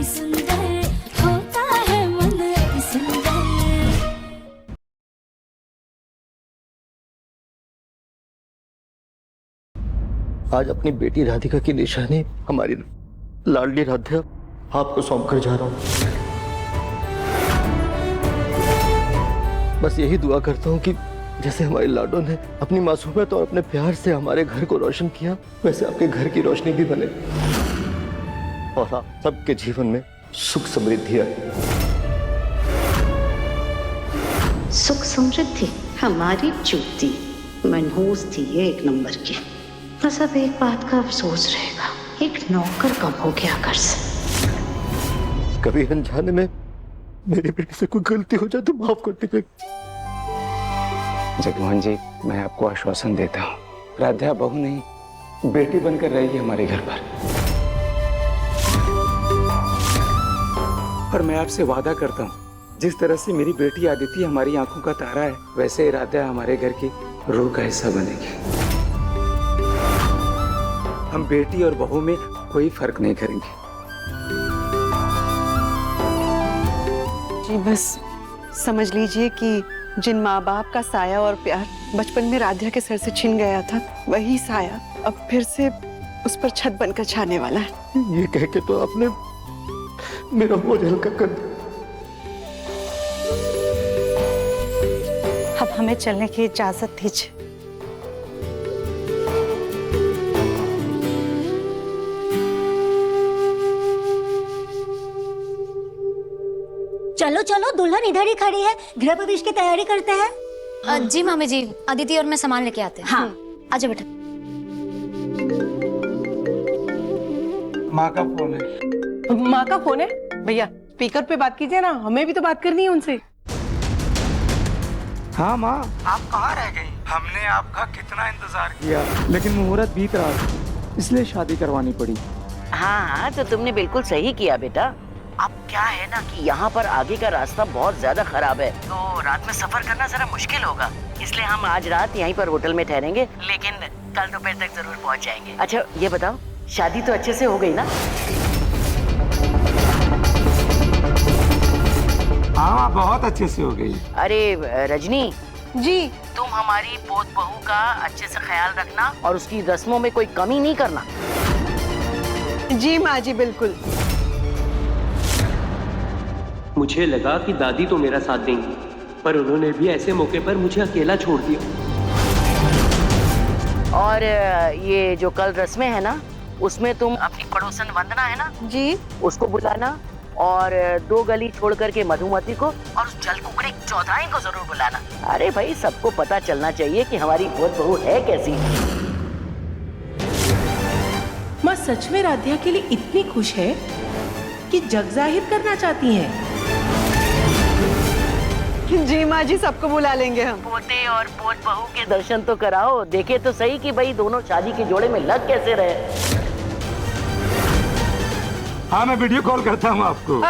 अति सुंदर, होता है मन अति सुंदर। आज अपनी बेटी राधिका की निशानी हमारी लाडली राध्या आपको सौंप कर जा रहा हूं। बस यही दुआ करता हूं कि जैसे हमारी लाडो ने अपनी मासूमियत और अपने प्यार से हमारे घर को रोशन किया, वैसे आपके घर की रोशनी भी बने और आप सबके जीवन में सुख समृद्धि आए। सुख समृद्धि हमारी जूती मनहूस थी ये एक नंबर की। बस अब एक बात का अफसोस रहेगा, एक नौकर कम हो गया घर से। कभी अनजाने में मेरी बेटी से कोई गलती हो जाए तो माफ कर दीजिए। जगमोहन जी, मैं आपको आश्वासन देता हूँ, राधा बहू नहीं बेटी बनकर रहेगी हमारे घर पर। और मैं आपसे वादा करता हूँ, जिस तरह से मेरी बेटी आदिति हमारी आंखों का तारा है, वैसे राधा हमारे घर की रूह का हिस्सा बनेगी। हम बेटी और बहू में कोई फर्क नहीं करेंगे। जी बस समझ लीजिए कि जिन माँ बाप का साया और प्यार बचपन में राधिका के सर से छिन गया था, वही साया अब फिर से उस पर छत बनकर छाने वाला है। ये कह के तो आपने मेरा बोझ हल्का कर दिया। अब हमें चलने की इजाजत दीजिए। चलो चलो, दुल्हन इधर ही खड़ी है, गृह प्रवेश की तैयारी करते हैं। जी मामी जी, अदिति और मैं सामान लेके आते हैं। हाँ आजा बेटा। माँ का फोन है। माँ का फोन है? भैया स्पीकर पे बात कीजिए ना, हमें भी तो बात करनी है उनसे। हाँ माँ, आप कहाँ रह गई? हमने आपका कितना इंतजार किया, लेकिन मुहूर्त बीत रहा था, इसलिए शादी करवानी पड़ी। हाँ, तो तुमने बिल्कुल सही किया बेटा। अब क्या है ना कि यहाँ पर आगे का रास्ता बहुत ज्यादा खराब है, तो रात में सफर करना जरा मुश्किल होगा, इसलिए हम आज रात यहीं पर होटल में ठहरेंगे, लेकिन कल दोपहर तक जरूर पहुँच जाएंगे। अच्छा ये बताओ, शादी तो अच्छे से हो गई ना? हाँ बहुत अच्छे से हो गई। अरे रजनी जी, तुम हमारी पोत बहू का अच्छे से ख्याल रखना और उसकी रस्मों में कोई कमी नहीं करना। जी माँ जी बिल्कुल। मुझे लगा कि दादी तो मेरा साथ देंगी, पर उन्होंने भी ऐसे मौके पर मुझे अकेला छोड़ दिया। और ये जो कल रस्में है ना, उसमें तुम अपनी पड़ोसन वंदना है ना जी, उसको बुलाना, और 2 गली छोड़ करके मधुमती को और उस जलकुकड़ी चौधरी को जरूर बुलाना। अरे भाई, सबको पता चलना चाहिए कि हमारी पोत बहू है कैसी। माँ सच में राधिका के लिए इतनी खुश है कि जग जाहिर करना चाहती हैं। जी माँ जी, सबको बुला लेंगे हम। पोते और पोत बहू के दर्शन तो कराओ, देखे तो सही कि भाई दोनों शादी के जोड़े में लग कैसे रहे। हाँ मैं वीडियो कॉल करता हूँ आपको।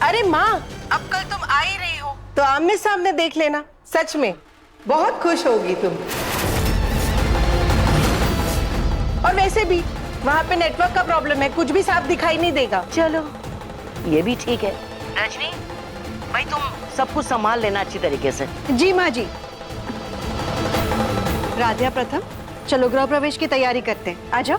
अरे माँ, अब कल तुम आ ही रही हो तो आमने सामने देख लेना, सच में बहुत खुश होगी तुम। और वैसे भी वहाँ पे नेटवर्क का प्रॉब्लम है, कुछ भी साफ दिखाई नहीं देगा। चलो ये भी ठीक है। रजनी भाई, तुम सब कुछ संभाल लेना अच्छी तरीके से। जी माँ जी। राधिका प्रथम, चलो गृह प्रवेश की तैयारी करते हैं, आ जाओ।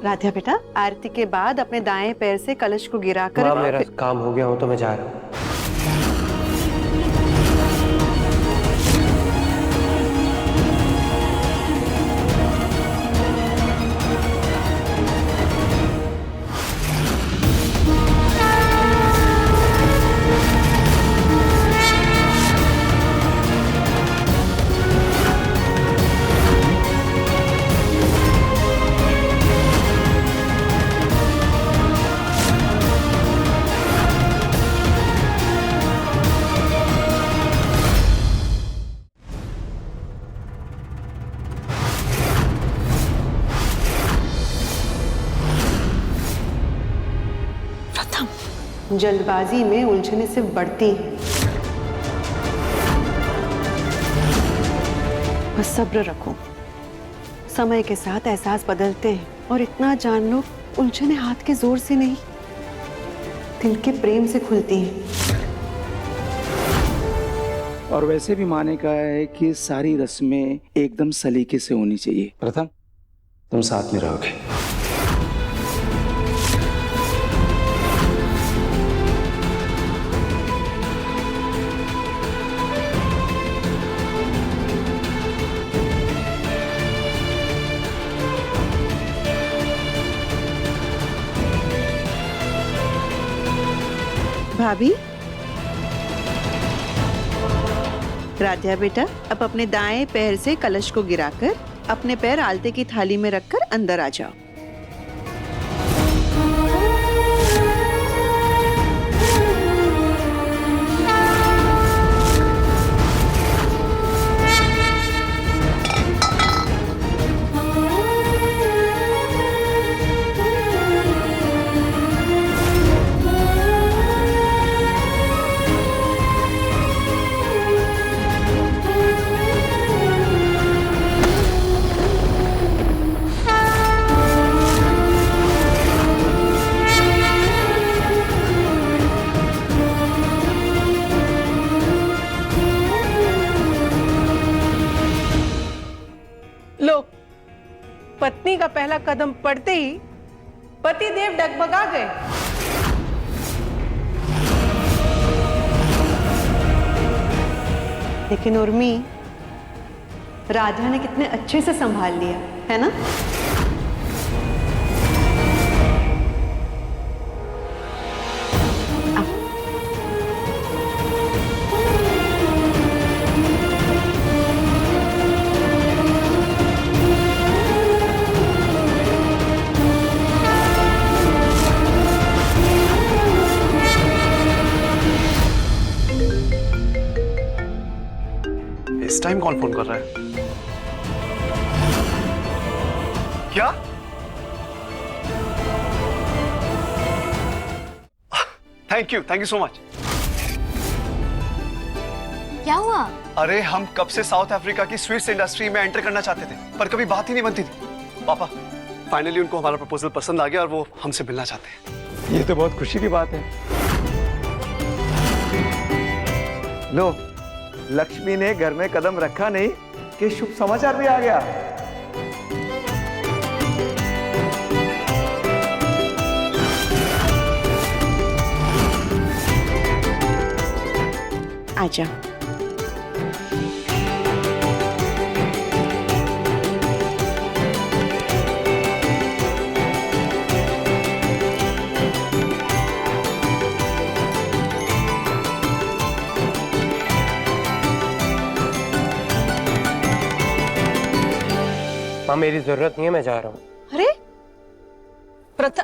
राधिका बेटा, आरती के बाद अपने दाएं पैर से कलश को गिराकर। माँ मेरा काम हो गया हो तो मैं जा रहा हूँ। जल्दबाजी में उलझने सिर्फ बढ़ती हैं। बस सब्र रखो, समय के साथ एहसास बदलते हैं और इतना जान लो उलझने हाथ के जोर से नहीं, दिल के प्रेम से खुलती हैं। और वैसे भी माँ ने कहा है कि सारी रस्में एकदम सलीके से होनी चाहिए। प्रथम, तुम साथ में रहोगे। भाभी, राध्या बेटा, अब अपने दाएं पैर से कलश को गिराकर अपने पैर आलते की थाली में रखकर अंदर आ जाओ। लो, पत्नी का पहला कदम पड़ते ही पतिदेव डगमगा गए। लेकिन उर्मी, राधा ने कितने अच्छे से संभाल लिया है ना। इस टाइम कौन फोन कर रहा है? क्या? Thank you so much. क्या हुआ? अरे हम कब से साउथ अफ्रीका की स्वीट्स इंडस्ट्री में एंटर करना चाहते थे, पर कभी बात ही नहीं बनती थी। पापा, फाइनली उनको हमारा प्रपोजल पसंद आ गया और वो हमसे मिलना चाहते हैं। ये तो बहुत खुशी की बात है। लो, लक्ष्मी ने घर में कदम रखा नहीं कि शुभ समाचार भी आ गया। आजा। माँ, मेरी जरूरत नहीं है, मैं जा रहा हूँ। अरे प्रथा,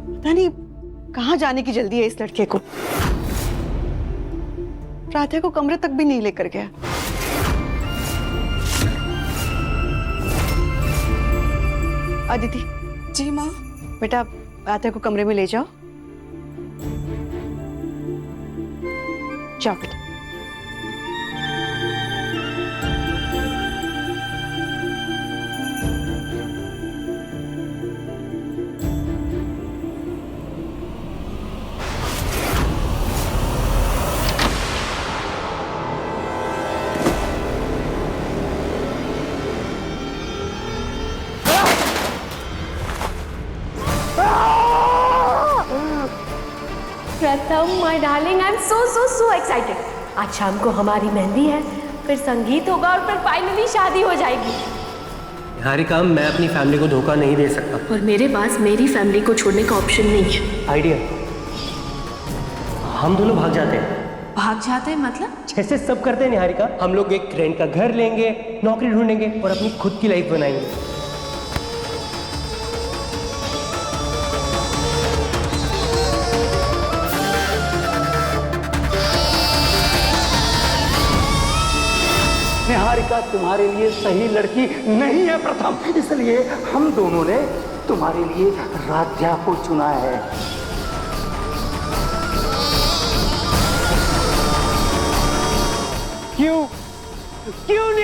पता नहीं कहाँ जाने की जल्दी है इस लड़के को। राधा को कमरे तक भी नहीं लेकर गया। अदिति। जी माँ। बेटा, राधा को कमरे में ले जाओ। जाओ बेटा। प्रथम, my darling, I am so excited. आज शाम को हमारी मेहंदी है, फिर संगीत होगा और फिर फाइनली शादी हो जाएगी। निहारिका, मैं अपनी फैमिली को धोखा नहीं दे सकता। और मेरे पास मेरी फैमिली को छोड़ने का ऑप्शन नहीं है। आइडिया, हम दोनों भाग जाते हैं। भाग जाते हैं मतलब? जैसे सब करते हैं निहारिका, हम लोग एक रेंट का घर लेंगे, नौकरी ढूंढेंगे और अपनी खुद की लाइफ बनाएंगे। निहारिका तुम्हारे लिए सही लड़की नहीं है प्रथम, इसलिए हम दोनों ने तुम्हारे लिए राध्या को चुना है।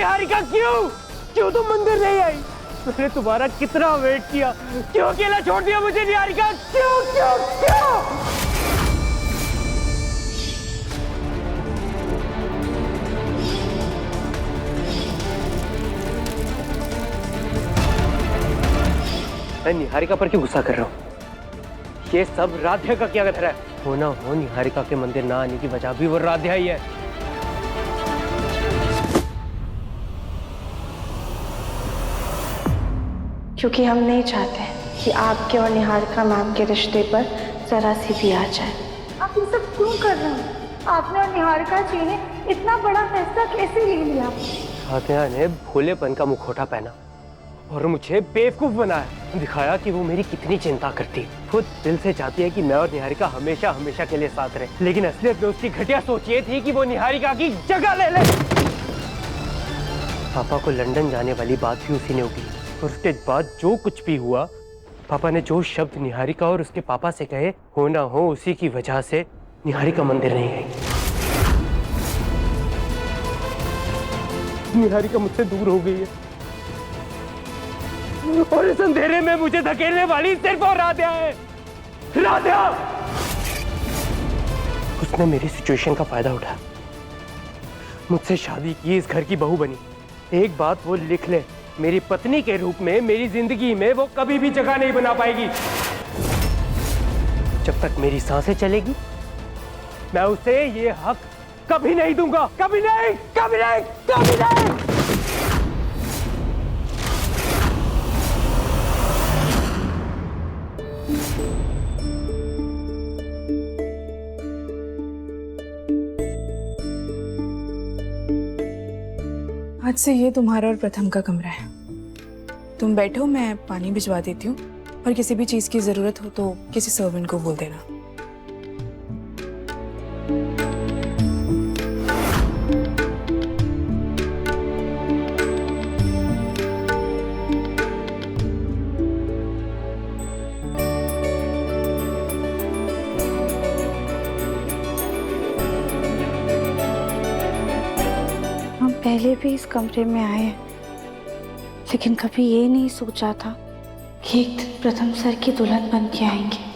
निहारिका क्यों तुम मंदिर नहीं आई? मैंने तुम्हारा कितना वेट किया, क्यों अकेला छोड़ दिया मुझे निहारिका? क्यों? मैं निहारिका पर क्यों गुस्सा कर रहा हूँ? ये सब राध्या का क्या गधरा है? हो ना हो निहारिका के मंदिर ना आने की वजह भी वो राध्या ही है। क्योंकि हम नहीं चाहते कि आपके और निहारिका मैम के रिश्ते पर जरा सी भी आ जाए। आप ये सब क्यों कर रहे हैं? आपने और निहारिका जी ने इतना बड़ा फैसला कैसे ले लिया? राध्या ने भोलेपन का मुखौटा पहना और मुझे बेवकूफ बनाया, दिखाया कि वो मेरी कितनी चिंता करती। खुद दिल से चाहती है कि मैं और निहारिका हमेशा हमेशा के लिए साथ रहे, लेकिन असलियत में उसकी घटिया सोच ये थी कि वो निहारिका की जगह ले ले। पापा को लंदन जाने वाली बात भी उसी ने उठी और उसके बाद जो कुछ भी हुआ, पापा ने जो शब्द निहारिका और उसके पापा से कहे, हो ना हो उसी की वजह से निहारिका मंदिर नहीं गई। निहारिका मुझसे दूर हो गई है और इस अंधेरे में मुझे धकेलने वाली सिर्फ और राध्या है। राध्या! उसने मेरी सिचुएशन का फायदा उठाया, मुझसे शादी की, इस घर की बहू बनी। एक बात वो लिख ले, मेरी पत्नी के रूप में मेरी जिंदगी में वो कभी भी जगह नहीं बना पाएगी। जब तक मेरी सांसें चलेगी मैं उसे ये हक कभी नहीं दूंगा। कभी नहीं, कभी नहीं, कभी नहीं। आज से ये तुम्हारा और प्रथम का कमरा है। तुम बैठो, मैं पानी भिजवा देती हूँ और किसी भी चीज की जरूरत हो तो किसी सर्वेंट को बोल देना। पहले भी इस कमरे में आए, लेकिन कभी ये नहीं सोचा था कि एक दिन प्रथम सर की दुल्हन बन के आएंगे।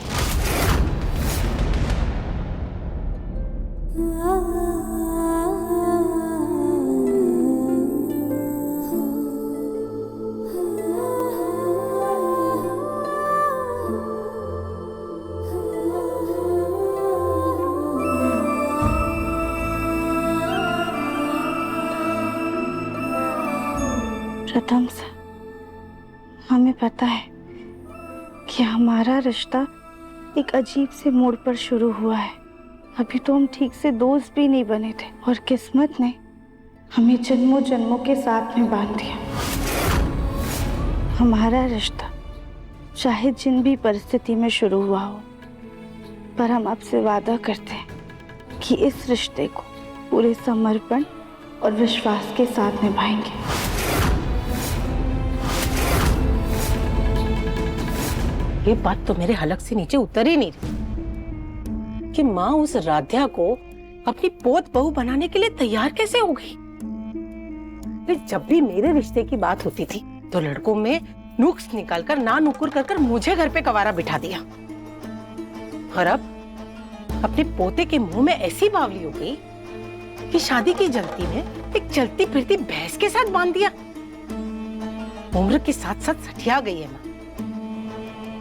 प्रथम सर, हमें पता है कि हमारा रिश्ता एक अजीब से मोड़ पर शुरू हुआ है। अभी तो हम ठीक से दोस्त भी नहीं बने थे और किस्मत ने हमें जन्मों जन्मों के साथ में बांध दिया। हमारा रिश्ता चाहे जिन भी परिस्थिति में शुरू हुआ हो, पर हम आपसे वादा करते हैं कि इस रिश्ते को पूरे समर्पण और विश्वास के साथ निभाएंगे। ये बात तो मेरे हलक से नीचे उतर ही नहीं रही कि माँ उस राध्या को अपनी पोत बहू बनाने के लिए तैयार कैसे हो गई। जब भी मेरे रिश्ते की बात होती थी तो लड़कों में नुक्स निकालकर ना नुकुर कर मुझे घर पे कवारा बिठा दिया, और अब अपने पोते के मुंह में ऐसी बावली हो गई कि शादी की जल्दी में एक चलती फिरती भैंस के साथ बांध दिया। उम्र के साथ साथ सठिया गई है माँ।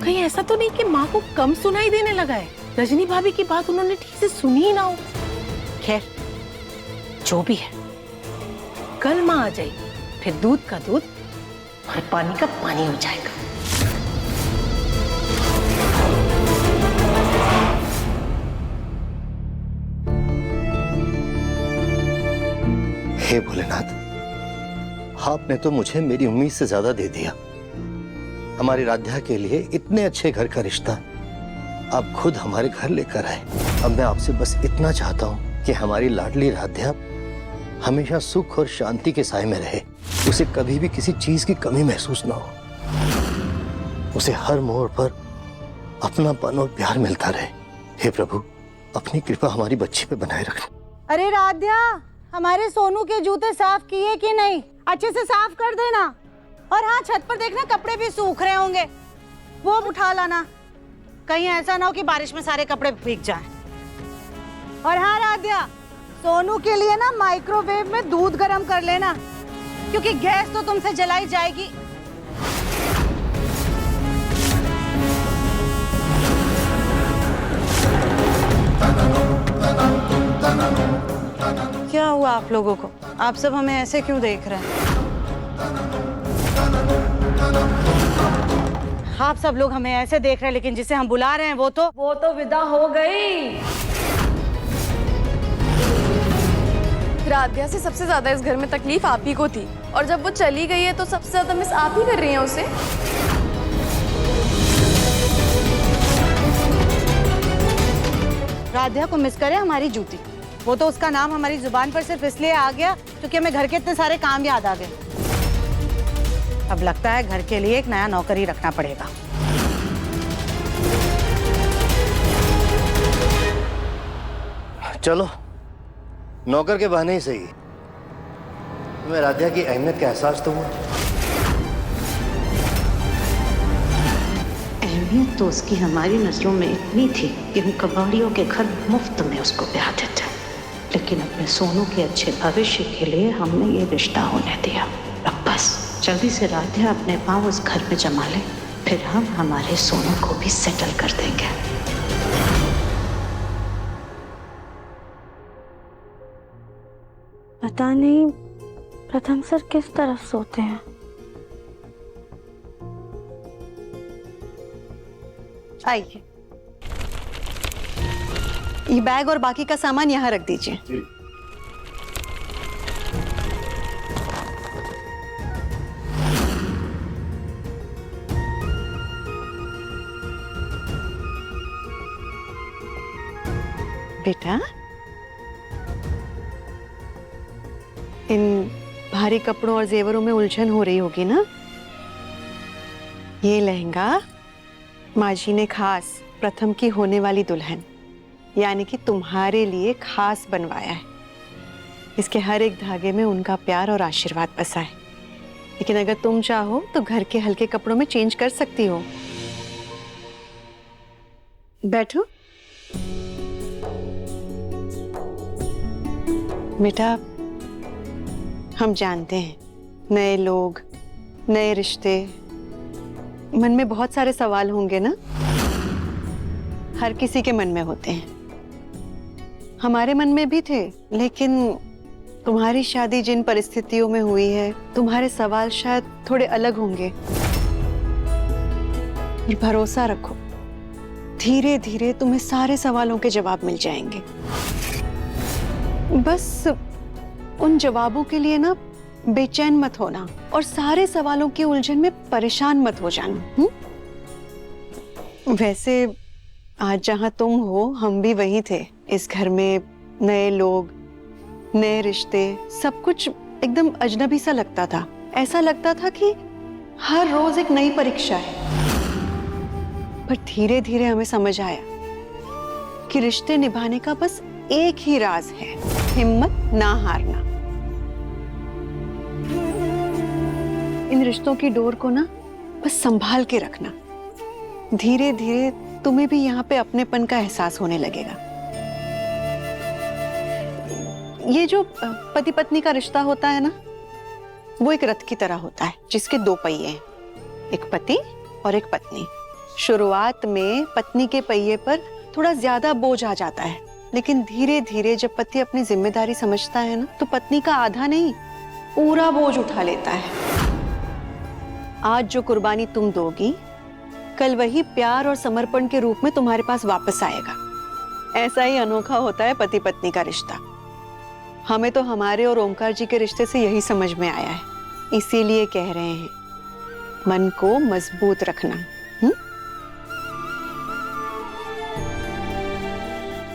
कहीं ऐसा तो नहीं कि माँ को कम सुनाई देने लगा है? रजनी भाभी की बात उन्होंने ठीक से सुनी ही ना हो। खैर जो भी है, कल माँ आ जाएगी, फिर दूध का दूध और पानी का पानी हो जाएगा। हे भोलेनाथ, आपने तो मुझे मेरी उम्मीद से ज्यादा दे दिया। हमारी राध्या के लिए इतने अच्छे घर का रिश्ता आप खुद हमारे घर लेकर आए। अब मैं आपसे बस इतना चाहता हूँ कि हमारी लाडली राध्या हमेशा सुख और शांति के साए में रहे। उसे कभी भी किसी चीज की कमी महसूस ना हो। उसे हर मोड़ पर अपनापन और प्यार मिलता रहे। हे प्रभु, अपनी कृपा हमारी बच्ची पे बनाए रखना। अरे राध्या, हमारे सोनू के जूते साफ किए कि नहीं? अच्छे से साफ कर देना। और हाँ, छत पर देखना कपड़े भी सूख रहे होंगे, वो उठा लाना। कहीं ऐसा ना हो कि बारिश में सारे कपड़े भीग जाएं। और हाँ राध्या, सोनू के लिए ना माइक्रोवेव में दूध गर्म कर लेना, क्योंकि गैस तो तुमसे जलाई जाएगी। क्या हुआ आप लोगों को? आप सब हमें ऐसे क्यों देख रहे हैं? आप सब लोग हमें ऐसे देख रहे हैं, लेकिन जिसे हम बुला रहे हैं वो तो विदा हो गई। राध्या से सबसे ज्यादा इस घर में तकलीफ आप ही को थी, और जब वो चली गई है तो सबसे ज्यादा मिस आप ही कर रही हैं उसे। राध्या को मिस करे हमारी जूती। वो तो उसका नाम हमारी जुबान पर सिर्फ इसलिए आ गया क्योंकि हमें घर के इतने सारे काम याद आ गए। अब लगता है घर के लिए एक नया नौकर ही रखना पड़ेगा। चलो, नौकर के बहाने ही सही, तुम्हें राध्या की अहमियत का एहसास तो हुआ। अहमियत तो उसकी हमारी नजरों में इतनी थी कि हम कबाड़ियों के घर मुफ्त में उसको ब्याह देते, लेकिन अपने सोनू के अच्छे भविष्य के लिए हमने ये रिश्ता होने दिया। अब बस जल्दी से राध्या अपने पाँव उस घर में जमा ले, फिर हम हमारे सोनू को भी सेटल कर देंगे। पता नहीं प्रथम सर किस तरफ सोते हैं। आइए, ये बैग और बाकी का सामान यहाँ रख दीजिए। बेटा, इन भारी कपड़ों और जेवरों में उलझन हो रही होगी ना? ये लहंगा माँ जी ने खास प्रथम की होने वाली दुल्हन यानी कि तुम्हारे लिए खास बनवाया है। इसके हर एक धागे में उनका प्यार और आशीर्वाद बसा है। लेकिन अगर तुम चाहो तो घर के हल्के कपड़ों में चेंज कर सकती हो। बैठो। बेटा, हम जानते हैं नए लोग, नए रिश्ते, मन में बहुत सारे सवाल होंगे ना? हर किसी के मन में होते हैं। हमारे मन में भी थे, लेकिन तुम्हारी शादी जिन परिस्थितियों में हुई है, तुम्हारे सवाल शायद थोड़े अलग होंगे। और भरोसा रखो, धीरे धीरे तुम्हें सारे सवालों के जवाब मिल जाएंगे। बस उन जवाबों के लिए ना बेचैन मत होना और सारे सवालों की उलझन में परेशान मत हो जाना। वैसे आज जहां तुम हो, हम भी वहीं थे। इस घर में नए लोग, नए रिश्ते, सब कुछ एकदम अजनबी सा लगता था। ऐसा लगता था कि हर रोज एक नई परीक्षा है। पर धीरे धीरे हमें समझ आया कि रिश्ते निभाने का बस एक ही राज है, हिम्मत ना हारना। इन रिश्तों की डोर को ना बस संभाल के रखना। धीरे धीरे तुम्हें भी यहाँ पे अपनेपन का एहसास होने लगेगा। ये जो पति पत्नी का रिश्ता होता है ना, वो एक रथ की तरह होता है जिसके दो पहिए हैं, एक पति और एक पत्नी। शुरुआत में पत्नी के पहिए पर थोड़ा ज्यादा बोझ आ जाता है, लेकिन धीरे धीरे जब पति अपनी जिम्मेदारी समझता है ना, तो पत्नी का आधा नहीं पूरा बोझ उठा लेता है। आज जो कुर्बानी तुम दोगी, कल वही प्यार और समर्पण के रूप में तुम्हारे पास वापस आएगा। ऐसा ही अनोखा होता है पति पत्नी का रिश्ता। हमें तो हमारे और ओमकार जी के रिश्ते से यही समझ में आया है। इसीलिए कह रहे हैं, मन को मजबूत रखना।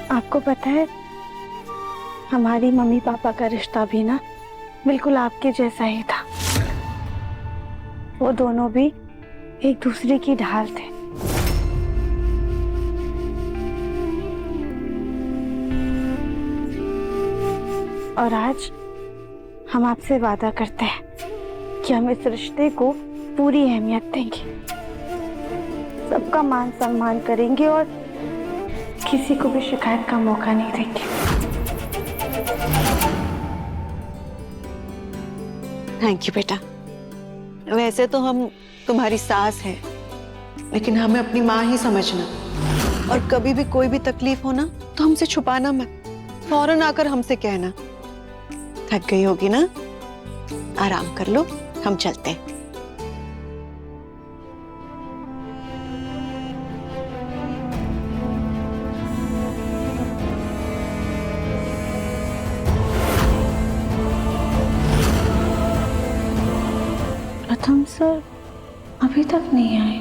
आपको पता है, हमारी मम्मी पापा का रिश्ता भी ना बिल्कुल आपके जैसा ही था। वो दोनों भी एक दूसरे की ढाल थे। और आज हम आपसे वादा करते हैं कि हम इस रिश्ते को पूरी अहमियत देंगे, सबका मान सम्मान करेंगे और किसी को भी शिकायत का मौका नहीं देंगे। थैंक यू बेटा। वैसे तो हम तुम्हारी सास हैं, लेकिन हमें अपनी माँ ही समझना, और कभी भी कोई भी तकलीफ हो ना तो हमसे छुपाना मत, फौरन आकर हमसे कहना। थक गई होगी ना, आराम कर लो, हम चलते हैं। प्रथम सर अभी तक नहीं आए।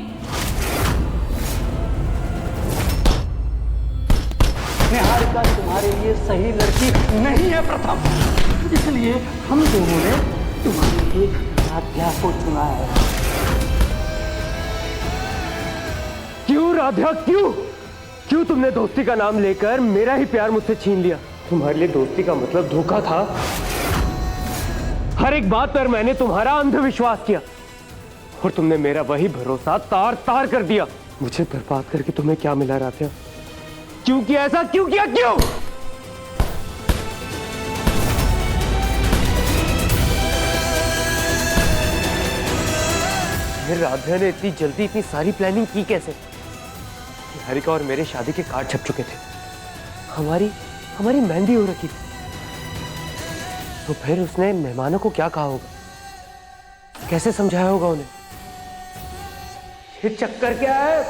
निहारिका तुम्हारे लिए सही लड़की नहीं है प्रथम, इसलिए हम दोनों ने तुम्हारे लिए राध्या को चुना है। क्यों राध्या, क्यों क्यों तुमने दोस्ती का नाम लेकर मेरा ही प्यार मुझसे छीन लिया? तुम्हारे लिए दोस्ती का मतलब धोखा था। हर एक बात पर मैंने तुम्हारा अंधविश्वास किया और तुमने मेरा वही भरोसा तार तार कर दिया। मुझे बर्बाद करके तुम्हें क्या मिला राध्या? क्यों किया ऐसा, क्यों किया, क्यों? फिर राध्या ने इतनी जल्दी इतनी सारी प्लानिंग की कैसे? निहारिका और मेरे शादी के कार्ड छप चुके थे, हमारी मेहंदी हो रखी थी, तो फिर उसने मेहमानों को क्या कहा होगा, कैसे समझाया होगा उन्हें? ये चक्कर क्या है?